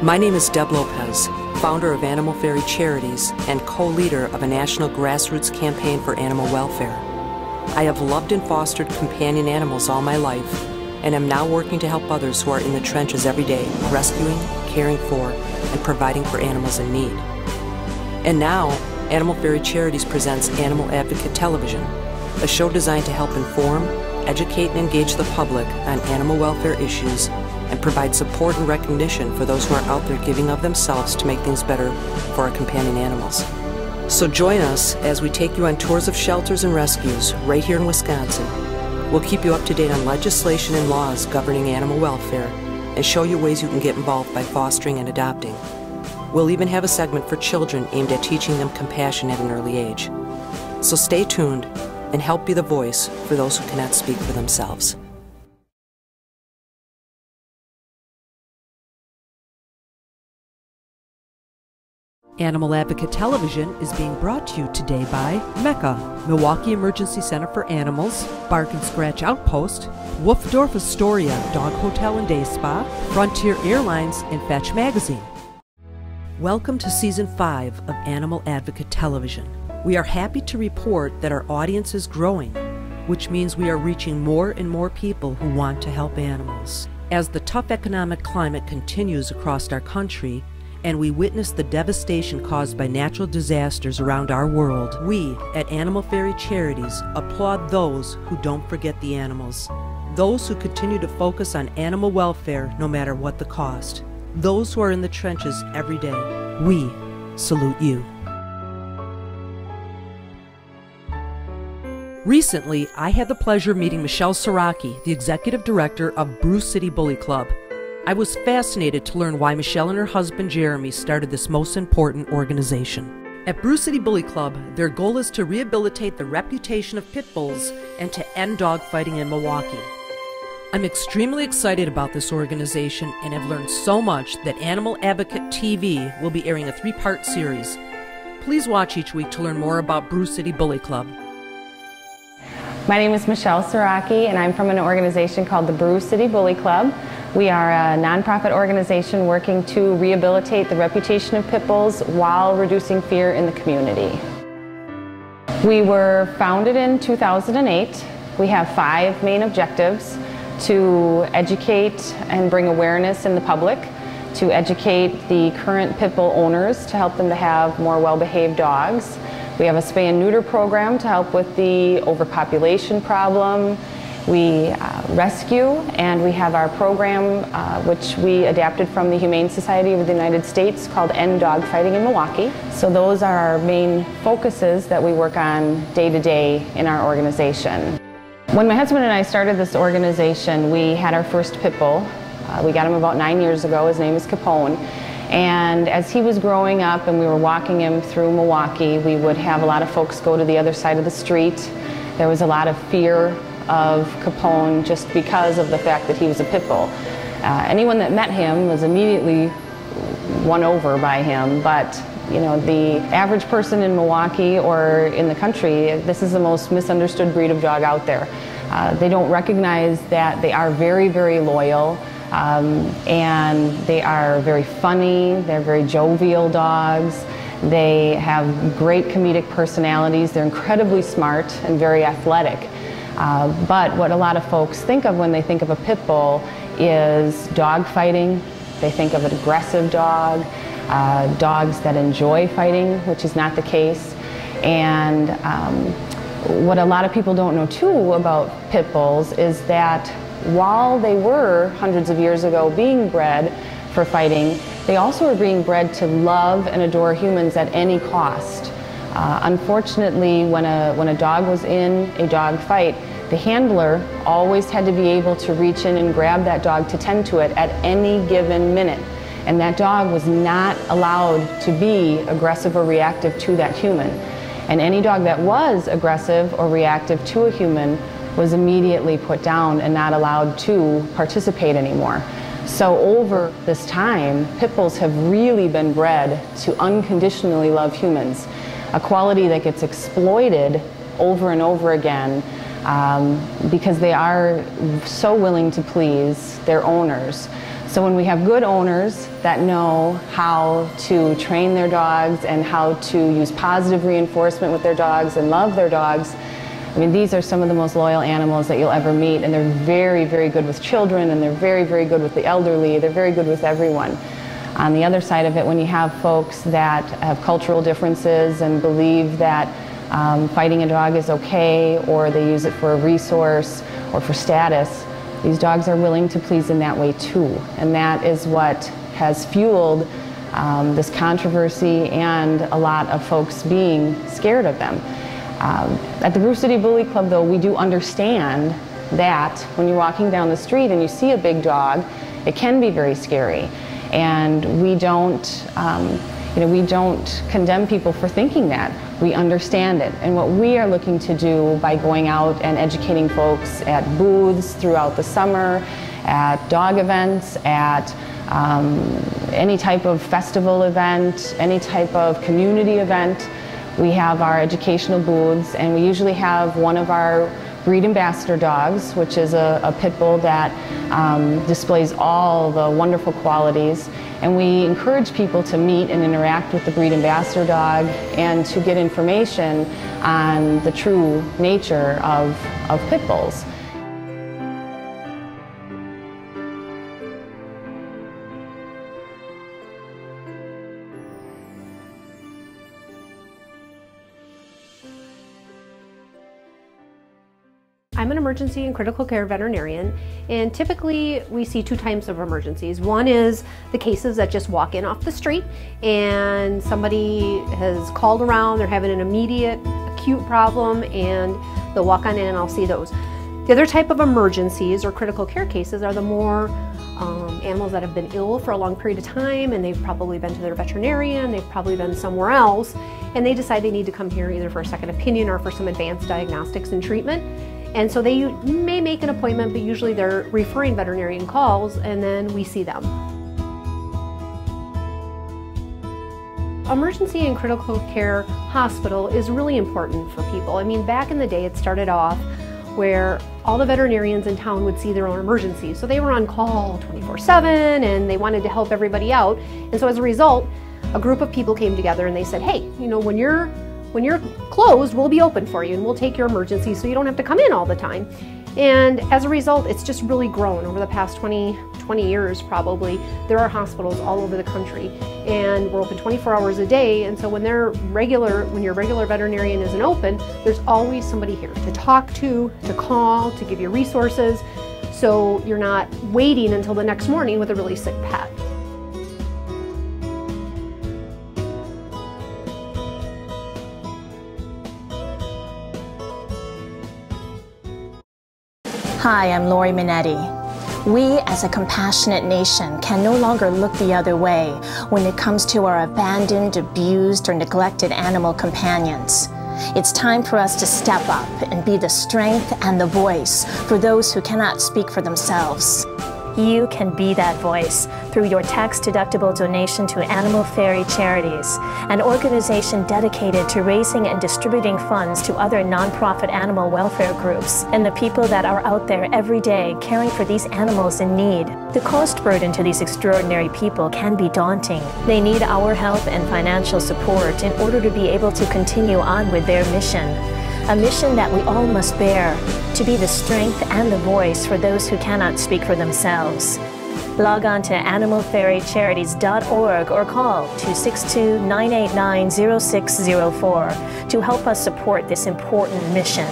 My name is Deb Lopez, founder of Animal Fairy Charities and co-leader of a national grassroots campaign for animal welfare. I have loved and fostered companion animals all my life, and am now working to help others who are in the trenches every day, rescuing, caring for, and providing for animals in need. And now, Animal Fairy Charities presents Animal Advocate Television, a show designed to help inform, educate, and engage the public on animal welfare issues and provide support and recognition for those who are out there giving of themselves to make things better for our companion animals. So join us as we take you on tours of shelters and rescues right here in Wisconsin. We'll keep you up to date on legislation and laws governing animal welfare and show you ways you can get involved by fostering and adopting. We'll even have a segment for children aimed at teaching them compassion at an early age. So stay tuned and help be the voice for those who cannot speak for themselves. Animal Advocate Television is being brought to you today by Mecca, Milwaukee Emergency Center for Animals, Bark and Scratch Outpost, Woofdorf-Astoria Dog Hotel and Day Spa, Frontier Airlines, and Fetch Magazine. Welcome to Season 5 of Animal Advocate Television. We are happy to report that our audience is growing, which means we are reaching more and more people who want to help animals. As the tough economic climate continues across our country, and we witness the devastation caused by natural disasters around our world, we at Animal Fairy Charities applaud those who don't forget the animals, those who continue to focus on animal welfare no matter what the cost, those who are in the trenches every day. We salute you. Recently, I had the pleasure of meeting Michelle Siraki, the executive director of Brew City Bully Club. I was fascinated to learn why Michelle and her husband Jeremy started this most important organization. At Brew City Bully Club, their goal is to rehabilitate the reputation of pit bulls and to end dog fighting in Milwaukee. I'm extremely excited about this organization and have learned so much that Animal Advocate TV will be airing a 3-part series. Please watch each week to learn more about Brew City Bully Club. My name is Michelle Siraki, and I'm from an organization called the Brew City Bully Club. We are a nonprofit organization working to rehabilitate the reputation of pit bulls while reducing fear in the community. We were founded in 2008. We have 5 main objectives: to educate and bring awareness in the public, to educate the current pit bull owners to help them to have more well-behaved dogs. We have a spay and neuter program to help with the overpopulation problem. We rescue, and we have our program which we adapted from the Humane Society of the United States called End Dog Fighting in Milwaukee. So those are our main focuses that we work on day to day in our organization. When my husband and I started this organization, we had our first pit bull. We got him about 9 years ago. His name is Capone. And as he was growing up and we were walking him through Milwaukee, we would have a lot of folks go to the other side of the street. There was a lot of fear of Capone just because of the fact that he was a pit bull. Anyone that met him was immediately won over by him, but you know, the average person in Milwaukee or in the country, this is the most misunderstood breed of dog out there. They don't recognize that they are very, very loyal, and they are very funny. They're very jovial dogs. They have great comedic personalities. They're incredibly smart and very athletic. But what a lot of folks think of when they think of a pit bull is dog fighting. They think of an aggressive dog, dogs that enjoy fighting, which is not the case. And what a lot of people don't know too about pit bulls is that while they were hundreds of years ago being bred for fighting, they also were being bred to love and adore humans at any cost. Unfortunately, when a dog was in a dog fight, the handler always had to be able to reach in and grab that dog to tend to it at any given minute. And that dog was not allowed to be aggressive or reactive to that human. And any dog that was aggressive or reactive to a human was immediately put down and not allowed to participate anymore. So over this time, pit bulls have really been bred to unconditionally love humans, a quality that gets exploited over and over again because they are so willing to please their owners. So when we have good owners that know how to train their dogs and how to use positive reinforcement with their dogs and love their dogs, I mean, these are some of the most loyal animals that you'll ever meet, and they're very, very good with children, and they're very, very good with the elderly. They're very good with everyone. On the other side of it, when you have folks that have cultural differences and believe that fighting a dog is okay, or they use it for a resource or for status, these dogs are willing to please in that way too. And that is what has fueled this controversy and a lot of folks being scared of them. At the Brew City Bully Club, though, we do understand that when you're walking down the street and you see a big dog, it can be very scary. And we don't condemn people for thinking that. We understand it. And what we are looking to do by going out and educating folks at booths throughout the summer, at dog events, at any type of festival event, any type of community event, we have our educational booths, and we usually have one of our breed ambassador dogs, which is a pit bull that displays all the wonderful qualities. And we encourage people to meet and interact with the breed ambassador dog and to get information on the true nature of pit bulls. I'm an emergency and critical care veterinarian, and typically we see two types of emergencies. One is the cases that just walk in off the street and somebody has called around, they're having an immediate acute problem, and they'll walk on in and I'll see those. The other type of emergencies or critical care cases are the more animals that have been ill for a long period of time, and they've probably been to their veterinarian, they've probably been somewhere else, and they decide they need to come here either for a second opinion or for some advanced diagnostics and treatment. And so they may make an appointment, but usually they're referring veterinarian calls, and then we see them. Emergency and critical care hospital is really important for people. I mean, back in the day it started off where all the veterinarians in town would see their own emergencies. So they were on call 24/7 and they wanted to help everybody out. And so as a result, a group of people came together and they said, hey, you know, when you're closed, we'll be open for you and we'll take your emergency so you don't have to come in all the time. And as a result, it's just really grown over the past 20 years probably. There are hospitals all over the country and we're open 24 hours a day. And so when your regular veterinarian isn't open, there's always somebody here to talk to call, to give you resources. So you're not waiting until the next morning with a really sick pet. Hi, I'm Lori Minetti. We, as a compassionate nation, can no longer look the other way when it comes to our abandoned, abused, or neglected animal companions. It's time for us to step up and be the strength and the voice for those who cannot speak for themselves. You can be that voice through your tax-deductible donation to Animal Fairy Charities, an organization dedicated to raising and distributing funds to other nonprofit animal welfare groups and the people that are out there every day caring for these animals in need. The cost burden to these extraordinary people can be daunting. They need our help and financial support in order to be able to continue on with their mission. A mission that we all must bear, to be the strength and the voice for those who cannot speak for themselves. Log on to animalfairycharities.org or call 262-989-0604 to help us support this important mission.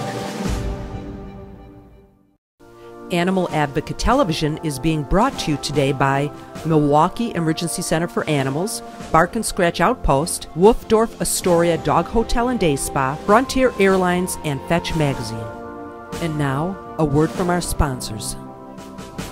Animal Advocate Television is being brought to you today by Milwaukee Emergency Center for Animals, Bark and Scratch Outpost, Woofdorf-Astoria Dog Hotel and Day Spa, Frontier Airlines, and Fetch Magazine. And now, a word from our sponsors.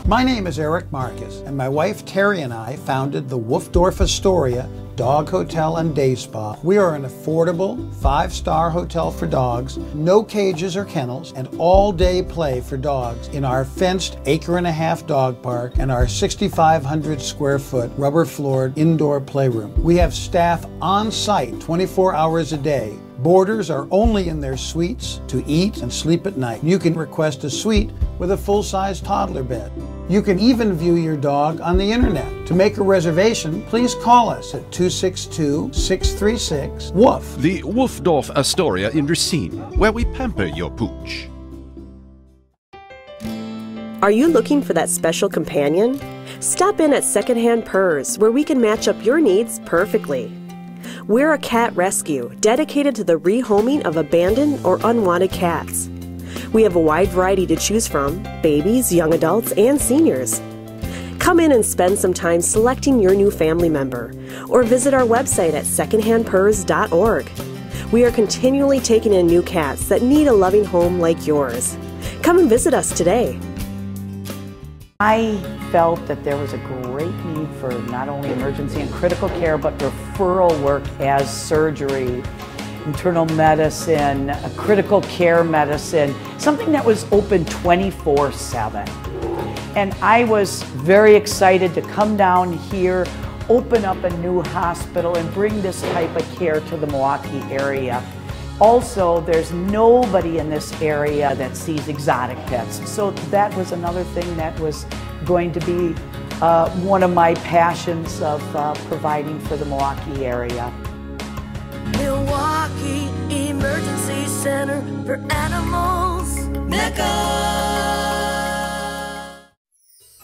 My name is Eric Marcus, and my wife Terry and I founded the Woofdorf-Astoria Dog Hotel and Day Spa. We are an affordable 5-star hotel for dogs, no cages or kennels, and all-day play for dogs in our fenced 1.5-acre dog park and our 6,500 square foot rubber floored indoor playroom. We have staff on site 24 hours a day Boarders are only in their suites to eat and sleep at night. You can request a suite with a full-size toddler bed. You can even view your dog on the internet. To make a reservation, please call us at 262-636-WOOF. The Woofdorf-Astoria in Racine, where we pamper your pooch. Are you looking for that special companion? Stop in at Secondhand Purrs, where we can match up your needs perfectly. We're a cat rescue dedicated to the rehoming of abandoned or unwanted cats. We have a wide variety to choose from: babies, young adults, and seniors. Come in and spend some time selecting your new family member, or visit our website at secondhandpurrs.org. We are continually taking in new cats that need a loving home like yours. Come and visit us today. I felt that there was a great need for not only emergency and critical care, but referral work as surgery, internal medicine, critical care medicine, something that was open 24/7. And I was very excited to come down here, open up a new hospital, and bring this type of care to the Milwaukee area. Also, there's nobody in this area that sees exotic pets. So that was another thing that was going to be one of my passions of providing for the Milwaukee area. Milwaukee Emergency Center for Animals. Mecca!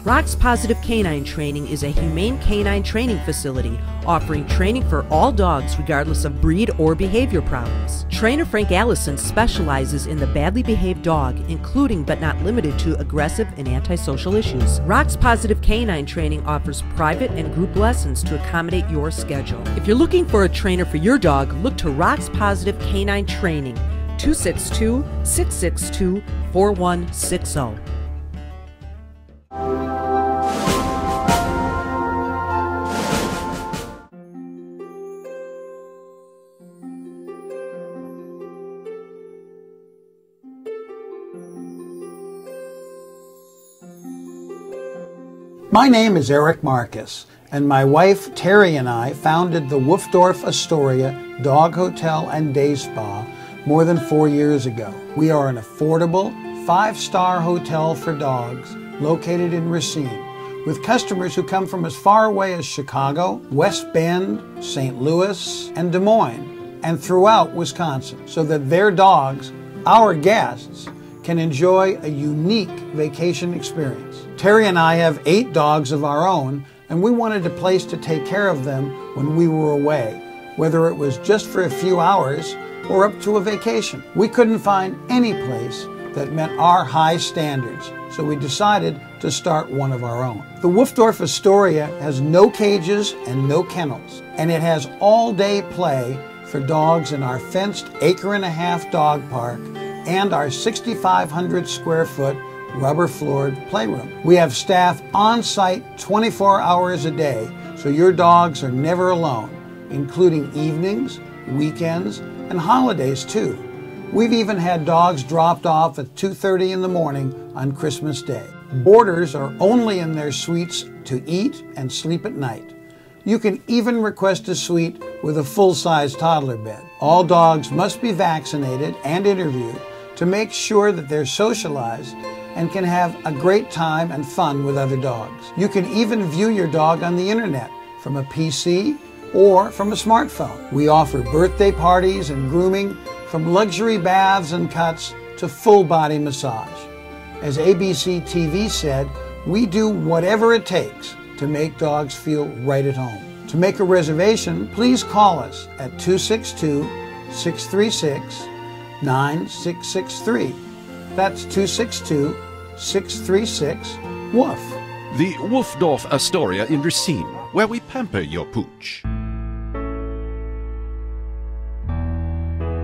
Rock's Positive Canine Training is a humane canine training facility offering training for all dogs regardless of breed or behavior problems. Trainer Frank Allison specializes in the badly behaved dog, including but not limited to aggressive and antisocial issues. Rock's Positive Canine Training offers private and group lessons to accommodate your schedule. If you're looking for a trainer for your dog, look to Rock's Positive Canine Training, 262-662-4160. My name is Eric Marcus, and my wife Terry and I founded the Woofdorf-Astoria Dog Hotel and Day Spa more than 4 years ago. We are an affordable 5-star hotel for dogs located in Racine, with customers who come from as far away as Chicago, West Bend, St. Louis, and Des Moines, and throughout Wisconsin, so that their dogs, our guests, can enjoy a unique vacation experience. Terry and I have 8 dogs of our own, and we wanted a place to take care of them when we were away, whether it was just for a few hours or up to a vacation. We couldn't find any place that met our high standards, so we decided to start one of our own. The Woofdorf-Astoria has no cages and no kennels, and it has all-day play for dogs in our fenced 1.5-acre dog park and our 6,500 square foot rubber-floored playroom. We have staff on site 24 hours a day, so your dogs are never alone, including evenings, weekends, and holidays too. We've even had dogs dropped off at 2:30 in the morning on Christmas Day. Boarders are only in their suites to eat and sleep at night. You can even request a suite with a full-size toddler bed. All dogs must be vaccinated and interviewed to make sure that they're socialized and can have a great time and fun with other dogs. You can even view your dog on the internet from a PC or from a smartphone. We offer birthday parties and grooming, from luxury baths and cuts to full-body massage. As ABC TV said, we do whatever it takes to make dogs feel right at home. To make a reservation, please call us at 262-636-9663. That's 262-636-WOOF. The Woofdorf-Astoria in Racine, where we pamper your pooch.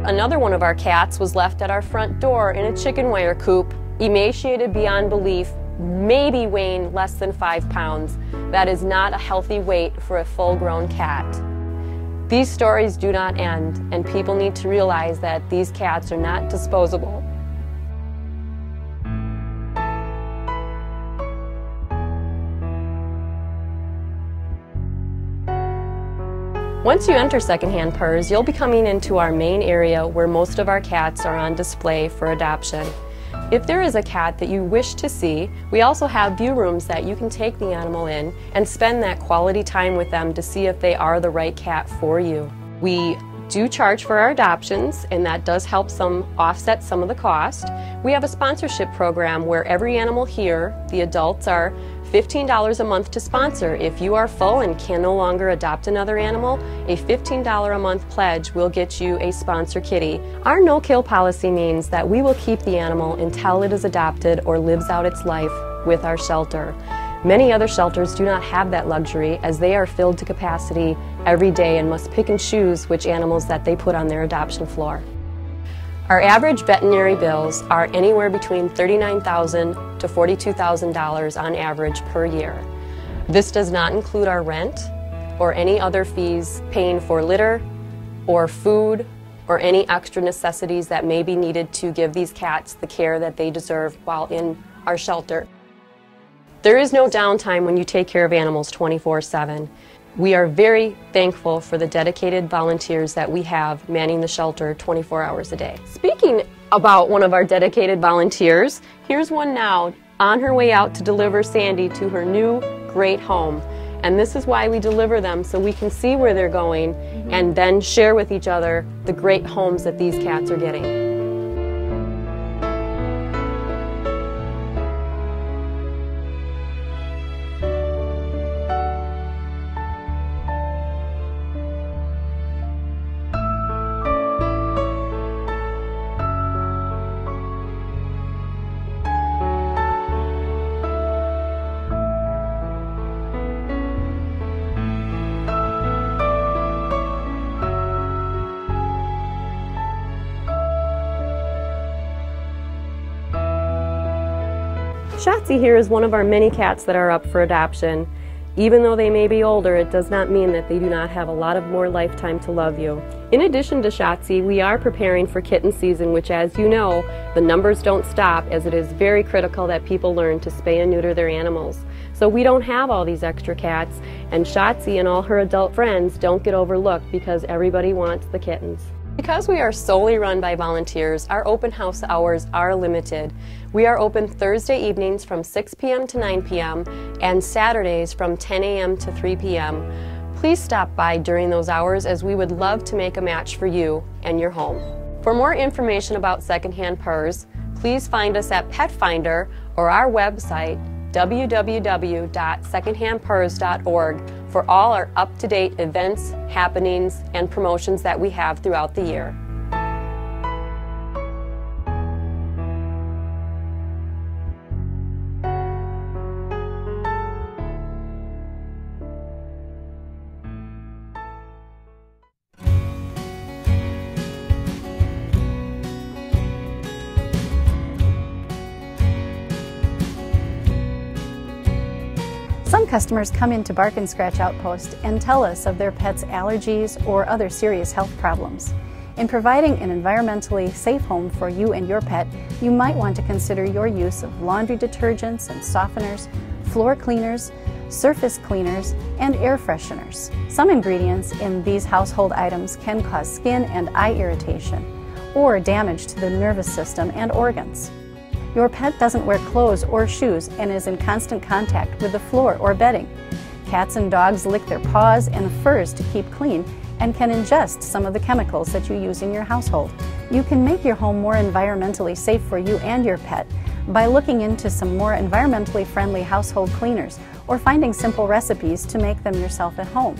Another one of our cats was left at our front door in a chicken wire coop, emaciated beyond belief, maybe weighing less than 5 pounds. That is not a healthy weight for a full-grown cat. These stories do not end, and people need to realize that these cats are not disposable. Once you enter Secondhand Purrs, you'll be coming into our main area where most of our cats are on display for adoption. If there is a cat that you wish to see, we also have view rooms that you can take the animal in and spend that quality time with them to see if they are the right cat for you. We do charge for our adoptions, and that does help offset some of the cost. We have a sponsorship program where every animal here, the adults, are $15 a month to sponsor. If you are full and can no longer adopt another animal, a $15 a month pledge will get you a sponsor kitty. Our no-kill policy means that we will keep the animal until it is adopted or lives out its life with our shelter. Many other shelters do not have that luxury, as they are filled to capacity every day and must pick and choose which animals that they put on their adoption floor. Our average veterinary bills are anywhere between $39,000 to $42,000 on average per year. This does not include our rent or any other fees paying for litter or food or any extra necessities that may be needed to give these cats the care that they deserve while in our shelter. There is no downtime when you take care of animals 24/7. We are very thankful for the dedicated volunteers that we have manning the shelter 24 hours a day. Speaking about one of our dedicated volunteers, here's one now on her way out to deliver Sandy to her new great home. And this is why we deliver them, so we can see where they're going and then share with each other the great homes that these cats are getting. Shotzi here is one of our many cats that are up for adoption. Even though they may be older, it does not mean that they do not have a lot of more lifetime to love you. In addition to Shotzi, we are preparing for kitten season, which, as you know, the numbers don't stop, as it is very critical that people learn to spay and neuter their animals. So we don't have all these extra cats, and Shotzi and all her adult friends don't get overlooked because everybody wants the kittens. Because we are solely run by volunteers, our open house hours are limited. We are open Thursday evenings from 6 p.m. to 9 p.m. and Saturdays from 10 a.m. to 3 p.m. Please stop by during those hours, as we would love to make a match for you and your home. For more information about Secondhand Purrs, please find us at Pet Finder or our website www.secondhandpurrs.org for all our up-to-date events, happenings, and promotions that we have throughout the year. Some customers come into Bark and Scratch Outpost and tell us of their pet's allergies or other serious health problems. In providing an environmentally safe home for you and your pet, you might want to consider your use of laundry detergents and softeners, floor cleaners, surface cleaners, and air fresheners. Some ingredients in these household items can cause skin and eye irritation or damage to the nervous system and organs. Your pet doesn't wear clothes or shoes and is in constant contact with the floor or bedding. Cats and dogs lick their paws and furs to keep clean and can ingest some of the chemicals that you use in your household. You can make your home more environmentally safe for you and your pet by looking into some more environmentally friendly household cleaners or finding simple recipes to make them yourself at home.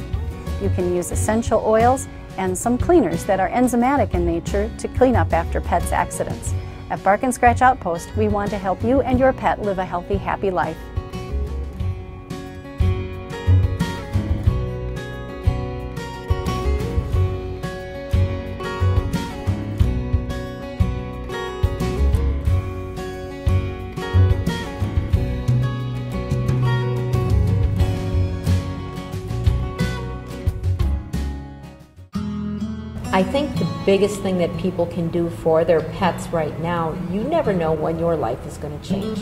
You can use essential oils and some cleaners that are enzymatic in nature to clean up after pets' accidents. At Bark and Scratch Outpost, we want to help you and your pet live a healthy, happy life. I think the biggest thing that people can do for their pets right now, you never know when your life is going to change.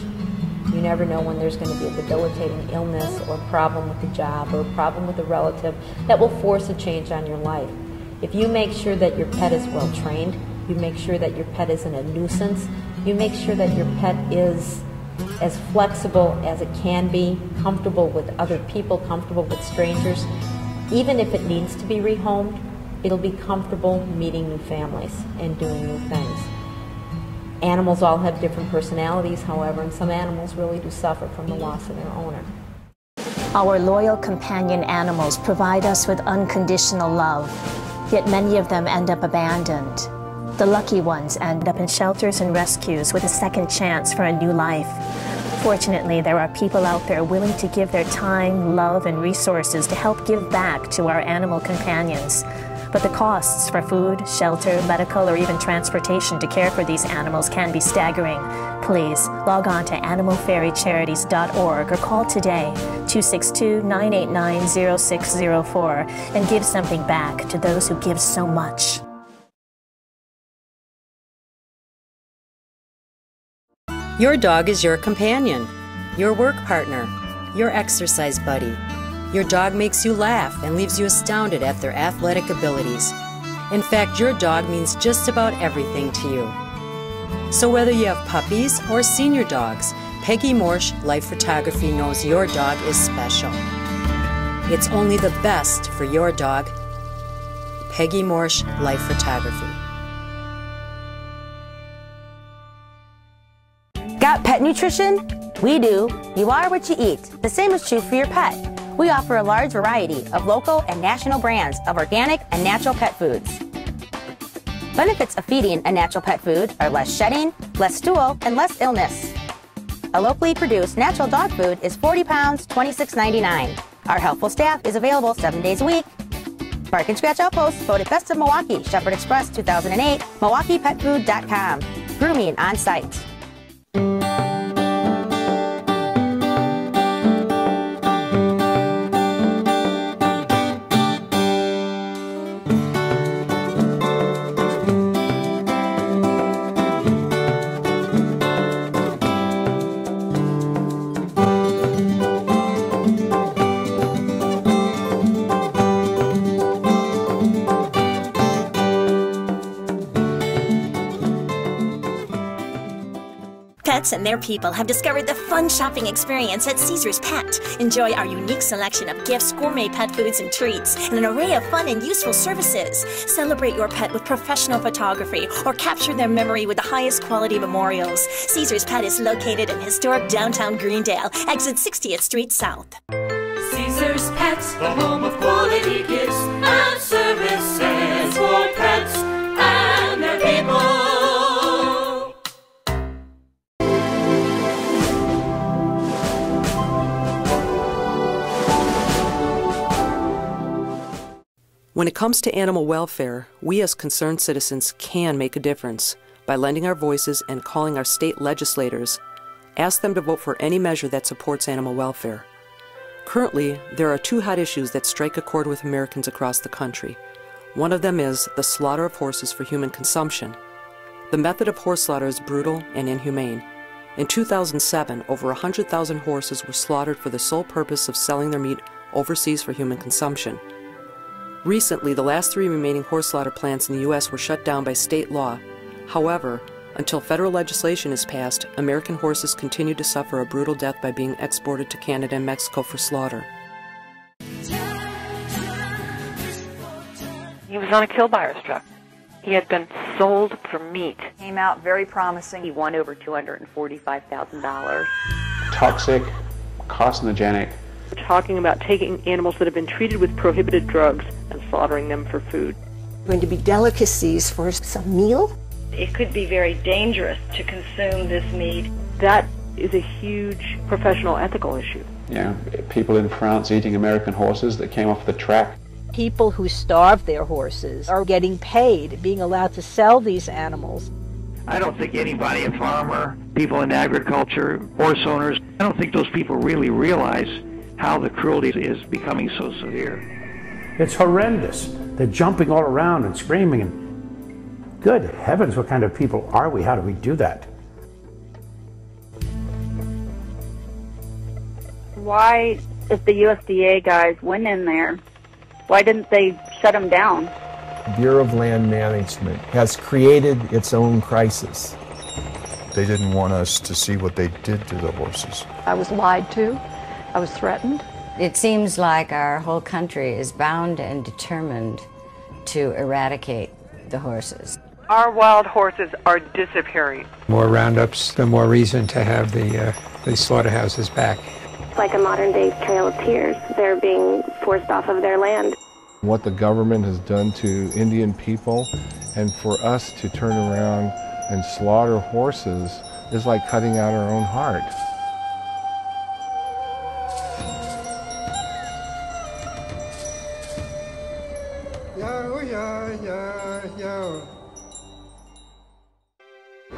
You You never know when there's going to be a debilitating illness or problem with the job or a problem with a relative that will force a change on your life. If you make sure that your pet is well trained, you make sure that your pet isn't a nuisance, you make sure that your pet is as flexible as it can be, comfortable with other people, comfortable with strangers, even if it needs to be rehomed, it'll be comfortable meeting new families and doing new things. Animals all have different personalities, however, and some animals really do suffer from the loss of their owner. Our loyal companion animals provide us with unconditional love, yet many of them end up abandoned. The lucky ones end up in shelters and rescues with a second chance for a new life. Fortunately, there are people out there willing to give their time, love, and resources to help give back to our animal companions. But the costs for food, shelter, medical, or even transportation to care for these animals can be staggering. Please log on to animalfairycharities.org or call today 262-989-0604 and give something back to those who give so much. Your dog is your companion, your work partner, your exercise buddy. Your dog makes you laugh and leaves you astounded at their athletic abilities. In fact, your dog means just about everything to you. So whether you have puppies or senior dogs, Peggy Morsch Life Photography knows your dog is special. It's only the best for your dog. Peggy Morsch Life Photography. Got pet nutrition? We do. You are what you eat. The same is true for your pet. We offer a large variety of local and national brands of organic and natural pet foods. Benefits of feeding a natural pet food are less shedding, less stool, and less illness. A locally produced natural dog food is 40 pounds, $26.99. Our helpful staff is available 7 days a week. Bark and Scratch Outpost voted Best of Milwaukee, Shepherd Express 2008, MilwaukeePetFood.com. Grooming on site. Pets and their people have discovered the fun shopping experience at Caesar's Pet. Enjoy our unique selection of gifts, gourmet pet foods and treats, and an array of fun and useful services. Celebrate your pet with professional photography or capture their memory with the highest quality memorials. Caesar's Pet is located in historic downtown Greendale, exit 60th Street South. Caesar's Pets, the home of quality gifts and services for pets and their people. When it comes to animal welfare, we as concerned citizens can make a difference by lending our voices and calling our state legislators. Ask them to vote for any measure that supports animal welfare. Currently, there are two hot issues that strike a chord with Americans across the country. One of them is the slaughter of horses for human consumption. The method of horse slaughter is brutal and inhumane. In 2007, over 100,000 horses were slaughtered for the sole purpose of selling their meat overseas for human consumption. Recently, the last 3 remaining horse slaughter plants in the U.S. were shut down by state law. However, until federal legislation is passed, American horses continue to suffer a brutal death by being exported to Canada and Mexico for slaughter. He was on a kill buyer's truck. He had been sold for meat. Came out very promising. He won over $245,000. Toxic, carcinogenic. We're talking about taking animals that have been treated with prohibited drugs and slaughtering them for food. Going to be delicacies for some meal. It could be very dangerous to consume this meat. That is a huge professional ethical issue. Yeah, people in France eating American horses that came off the track. People who starve their horses are getting paid, being allowed to sell these animals. I don't think anybody, a farmer, people in agriculture, horse owners, I don't think those people really realize how the cruelty is becoming so severe. It's horrendous. They're jumping all around and screaming. And good heavens, what kind of people are we? How do we do that? Why, if the USDA guys went in there, why didn't they shut them down? Bureau of Land Management has created its own crisis. They didn't want us to see what they did to the horses. I was lied to. I was threatened. It seems like our whole country is bound and determined to eradicate the horses. Our wild horses are disappearing. More roundups, the more reason to have the slaughterhouses back. It's like a modern-day Trail of Tears. They're being forced off of their land. What the government has done to Indian people, and for us to turn around and slaughter horses is like cutting out our own heart.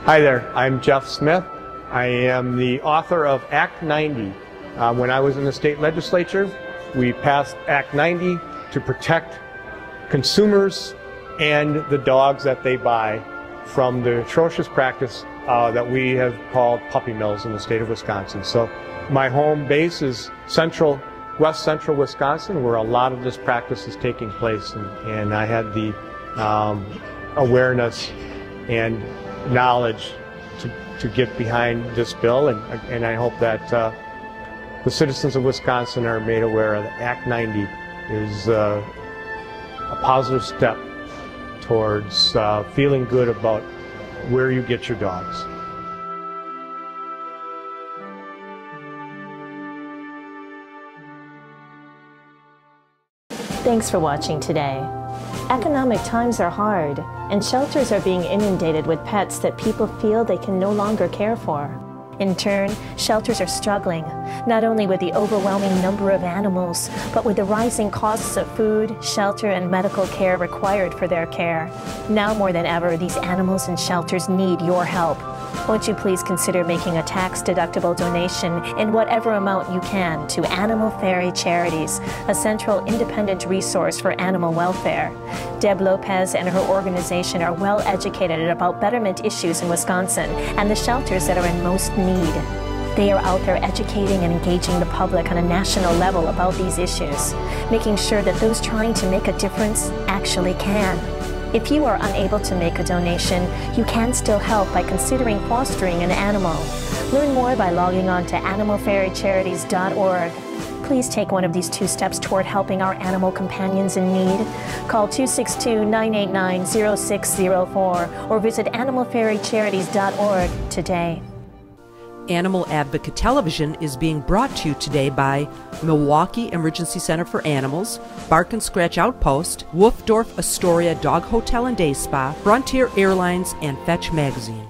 Hi there, I'm Jeff Smith. I am the author of Act 90. When I was in the state legislature, we passed Act 90 to protect consumers and the dogs that they buy from the atrocious practice that we have called puppy mills in the state of Wisconsin. So my home base is west central Wisconsin, where a lot of this practice is taking place, and I had the awareness and knowledge to get behind this bill, and I hope that the citizens of Wisconsin are made aware that Act 90 is a positive step towards feeling good about where you get your dogs. Thanks for watching today. Economic times are hard, and shelters are being inundated with pets that people feel they can no longer care for. In turn, shelters are struggling, not only with the overwhelming number of animals, but with the rising costs of food, shelter, and medical care required for their care. Now more than ever, these animals and shelters need your help. Won't you please consider making a tax-deductible donation in whatever amount you can to Animal Fairy Charities, a central independent resource for animal welfare. Deb Lopez and her organization are well educated about betterment issues in Wisconsin and the shelters that are in most need. They are out there educating and engaging the public on a national level about these issues, making sure that those trying to make a difference actually can. If you are unable to make a donation, you can still help by considering fostering an animal. Learn more by logging on to animalfairycharities.org. Please take one of these 2 steps toward helping our animal companions in need. Call 262-989-0604 or visit animalfairycharities.org today. Animal Advocate Television is being brought to you today by Milwaukee Emergency Center for Animals, Bark and Scratch Outpost, Woofdorf-Astoria Dog Hotel and Day Spa, Frontier Airlines, and Fetch Magazine.